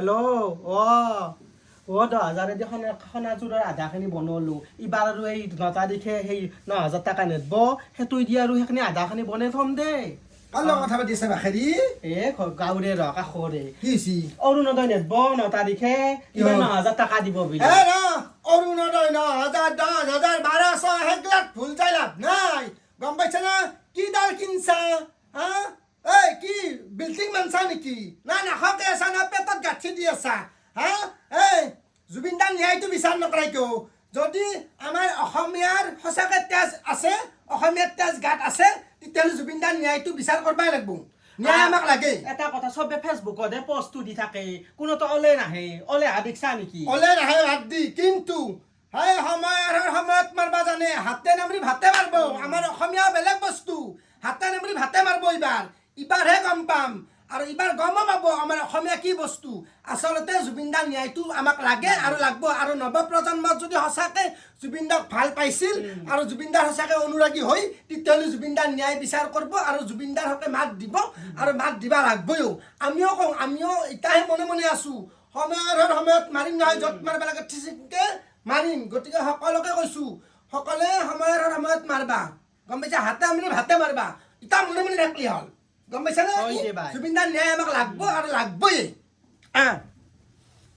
hello' অ 10,000 দি খনাযোৰৰ আধাখিনি বনালো ইবাৰ আৰু এই 9 তাৰিখে সেই 9,000 টকা নেদব সেইটো দি আৰু সেইখিনি আধাখিনি বনাই থম দেই কাৰ লগত কথা পাতি আছে বাখেৰি গাঁৱৰে ৰ কাষৰে কি হৈছে অৰুণোদয় নেদব 9 তাৰিখে ইবাৰ 9,000 টকা দিব বুলি অৰুণোদয় 9,000 10,000 1200 সেইগিলাক ভুল যাই লাভ নাই গম পাইছা না কি ডাল কিনছা হা এই কি বিল্ডিং মানছা নেকি না নাখাওঁতে আছা না পেটত গাঁঠি দি আছা হা এই জুবিন দাৰ ন্যায়টো বিচাৰ নকৰাই কিয় যদি আমাৰ অসমীয়াৰ সঁচাকে তেজ আছে অসমীয়াৰ তেজ গাত আছে তেতিয়াহ'লে জুবিন দাৰ ন্যায়টো বিচাৰ কৰিবই লাগিব ন্যায় আমাক লাগে এটা কথা চবে ফেচবুকতে পোষ্টটো দি থাকে কোনোতো ওলে নাহে ওলে হা দেখছা নেকি ওলে নাহে হাত দি কিন্তু হাই সময়ত মাৰবা জানে হাতে নামৰি ভাতে মাৰব আমাৰ অসমীয়া বেলেগ বস্তু হাতে নামৰি ভাতে মাৰব ইবাৰহে গম পাম আৰু ইবাৰ গমো পাব আমাৰ অসমীয়া কি বস্তু আচলতে জুবিনদাৰ ন্যায়টো আমাক লাগে আৰু লাগব আৰু নৱপ্ৰজন্মক যদি সঁচাকে জুবিনদাক ভাল পাইছিল আৰু জুবিনদাৰ সঁচাকে অনুৰাগী হৈ তেতিয়াহ'লে জুবিনদাৰ ন্যায় বিচাৰ কৰিব আৰু জুবিনদাৰ হকে মাত দিব আৰু মাত দিবা লাগবও আমিও কওঁ আমিও এতিয়াহে মনে মনে আছো সময়ত মাৰিম নহয় য'ত মাৰিব লাগে ঠিককে মাৰিম গতিকে সকলোকে কৈছো সকলোৱে সময়ত মাৰবা গম পাইছা হাতে আমি ভাতে মাৰবা এতিয়া মনে মনে থাকলি হ'ল গম পাইছা না জুবিনদাৰ ন্যায় আমাক লাগব আৰু লাগবই